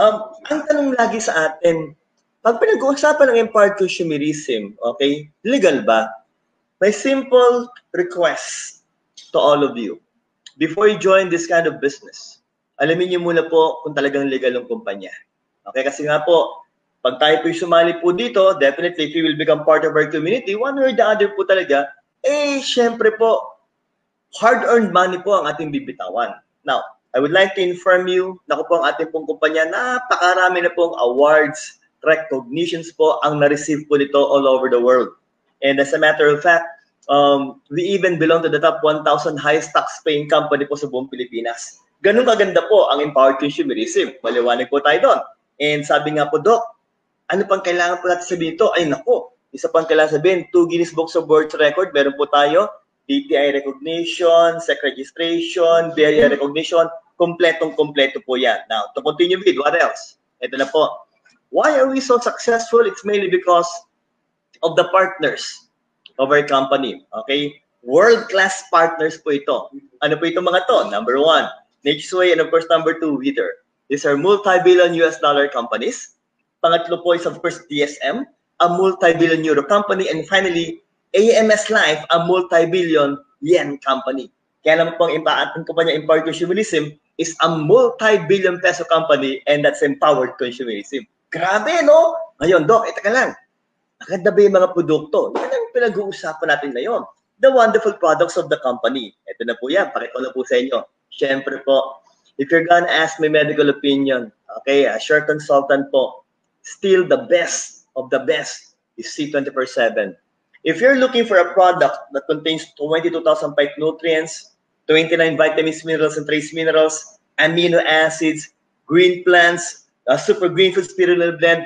Ang tanong lagi sa atin, pag pinag-uusapan ng empowered consumerism, okay, legal ba? My simple request to all of you, before you join this kind of business, alamin niyo muna po kung talagang legal ang kumpanya. Okay, kasi nga po, pag tayo po sumali po dito, definitely if you will become part of our community, one or the other po talaga, syempre po, hard-earned money po ang ating bibitawan. Now, I would like to inform you na po ang ating pong kumpanya, napakarami na pong awards, recognitions po ang na-receive po nito all over the world. And as a matter of fact, we even belong to the top 1,000 highest tax-paying company po sa buong Pilipinas. Ganun kaganda po ang empowered consumerism. Maliwanag po tayo doon. And sabi nga po, Doc, ano pang kailangan po natin sabihin ito? Ay nako, isa pang kailangan sabihin, 2 Guinness Books of World Record, meron po tayo, DTI recognition, SEC registration, BIA recognition, kompletong-kompleto po yan. Now, to continue with, what else? Ito na po. Why are we so successful? It's mainly because of the partners of our company. Okay? World-class partners po ito. Ano po itong mga to? Number 1, Nature's Way, and of course, number 2, Wither. These are multi-billion US dollar companies. Pangatlo po is, of course, DSM, a multi-billion euro company. And finally, AMS Life, a multi-billion yen company. Kaya naman po ang ating kumpanya, Empowered Consumerism, is a multi-billion peso company, and that's empowered consumerism. Grabe, no? Ngayon, Doc, ito ka lang. Maganda ba yung mga produkto? Yan ang pinag-uusapan natin ngayon. The wonderful products of the company. Ito na po yan. Pakita ko na po sa inyo. Siyempre po, if you're gonna ask my medical opinion, okay, a sure consultant po, still the best of the best is C24/7. If you're looking for a product that contains 22,000 phytonutrients, 29 vitamins, minerals, and trace minerals, amino acids, green plants, super green food spirulina blend,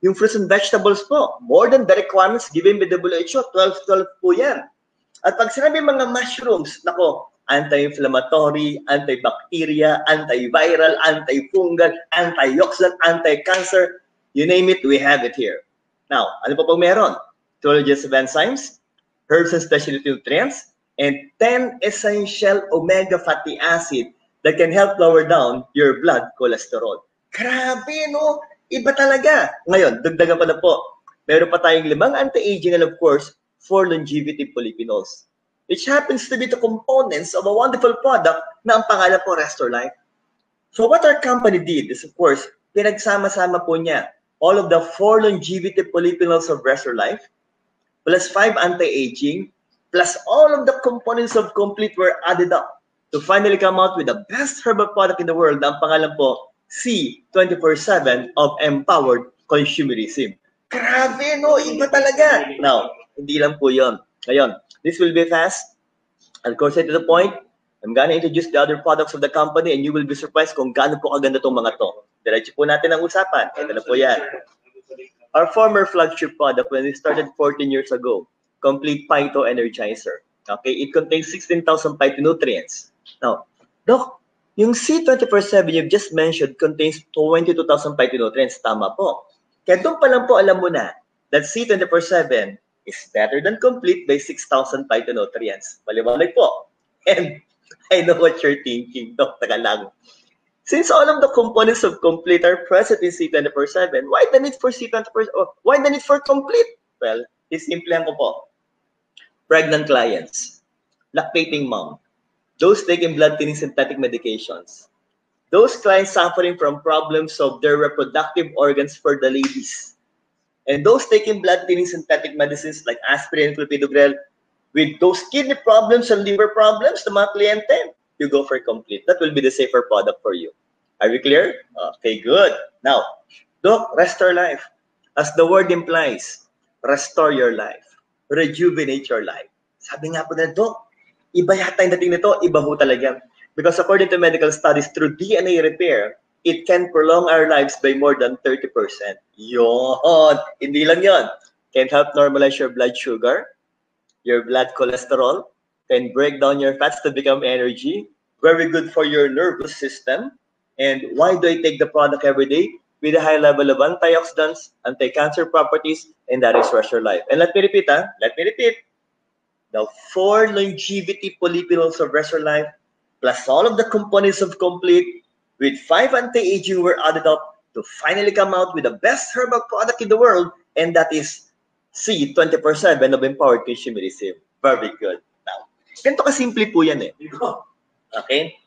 yung fruits and vegetables po, more than the requirements given by WHO, 12 po yan. At pag sinabi mga mushrooms, nako, anti-inflammatory, antibacteria, antiviral, antifungal, antioxidant, anti-cancer, you name it, we have it here. Now, ano pa pong meron? 12 of enzymes, herbs and specialty nutrients, and 10 essential omega fatty acid that can help lower down your blood cholesterol. Grabe, no? Iba talaga. Ngayon, dagdagan pa na po. Meron pa tayong 5 anti-aging and of course, 4 longevity polyphenols, which happens to be the components of a wonderful product na ang pangalan po Restore Life. So what our company did is, of course, pinagsama-sama po niya all of the 4 longevity polyphenols of Restore Life, plus 5 anti-aging, plus all of the components of Complete were added up to finally come out with the best herbal product in the world na ang pangalan po C24/7 of Empowered Consumerism. Grabe, no? Iba talaga. Now, hindi lang po yun. Ngayon, this will be fast. Of course, to the point, I'm gonna introduce the other products of the company and you will be surprised kung gaano po kaganda itong mga to. Diretso po natin ang usapan. Ito na po yan. Our former flagship product when we started 14 years ago, Complete Phyto Energizer. Okay, it contains 16,000 phytonutrients. Now, Doc, yung C24/7 you've just mentioned contains 22,000 phytonutrients. Tama po. Kaya doon pa lang po alam mo na that C24/7 is better than Complete by 6,000 phytonutrients. Maliwanag po. And I know what you're thinking, Doc, taga lang. Since all of the components of Complete are present in C24/7, why the need for C24? Why the need for Complete? Well, isimplihan ko po. Pregnant clients, lactating mom, those taking blood-thinning synthetic medications, those clients suffering from problems of their reproductive organs for the ladies, and those taking blood-thinning synthetic medicines like aspirin and clopidogrel, with those kidney problems and liver problems, the mga kliyente, you go for Complete. That will be the safer product for you. Are we clear? Okay, good. Now, Doc, Restore Life. As the word implies, restore your life. Rejuvenate your life. Sabi nga po na, Doc, iba yata yung dating nito, iba ho talaga. Because according to medical studies, through DNA repair, it can prolong our lives by more than 30%. Yon! Hindi lang yon. Can help normalize your blood sugar, your blood cholesterol, can break down your fats to become energy, very good for your nervous system. And why do I take the product every day? With a high level of antioxidants, anti-cancer properties, and that is Restore Life. And let me repeat, the 4 longevity polyphenols of Restore Life, plus all of the components of Complete, with 5 anti-aging were added up to finally come out with the best herbal product in the world, and that is C, 24/7 of Empowered Consumerism. Very good. Now, ganito kasimple po yan eh. Okay?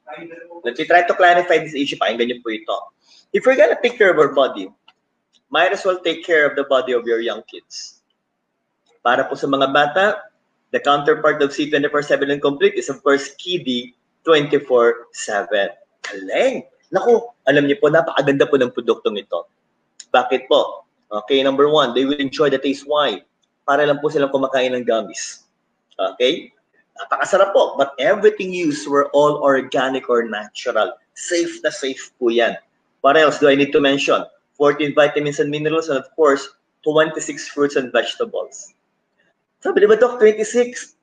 Let me try to clarify this issue. Pakinggan niyo po ito. If we're gonna take care of our body, might as well take care of the body of your young kids. Para po sa mga bata, the counterpart of C24/7 and complete is of course KIDI 24/7. Galing! Naku, alam niyo po, napakaganda po ng produktong ito. Bakit po? Okay, number one, they will enjoy the taste. Why? Para lang po silang kumakain ng gummies. Okay? Napakasarap po. But everything used were all organic or natural. Safe na safe po yan. What else do I need to mention? 14 vitamins and minerals, and of course, 26 fruits and vegetables. Sabi, di ba, Doc, 26?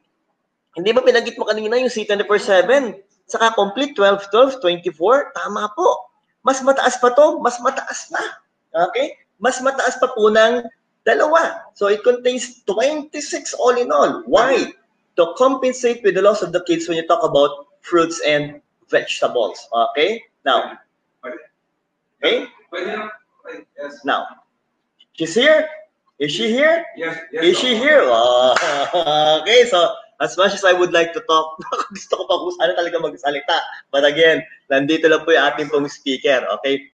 Hindi ba pinagit mo kanina yung C24/7? Saka complete 12/12, 24? Tama po. Mas mataas pa to? Mas mataas pa. Okay? Mas mataas pa po ng dalawa. So it contains 26 all in all. Why? To compensate with the loss of the kids when you talk about fruits and vegetables. Okay? Now, okay? Now, she's here? Is she here? Yes. Is she here? Oh, okay, so as much as I would like to talk, gusto ko pa kung sana talaga magsalita. But again, nandito lang po yung ating pong speaker. Okay?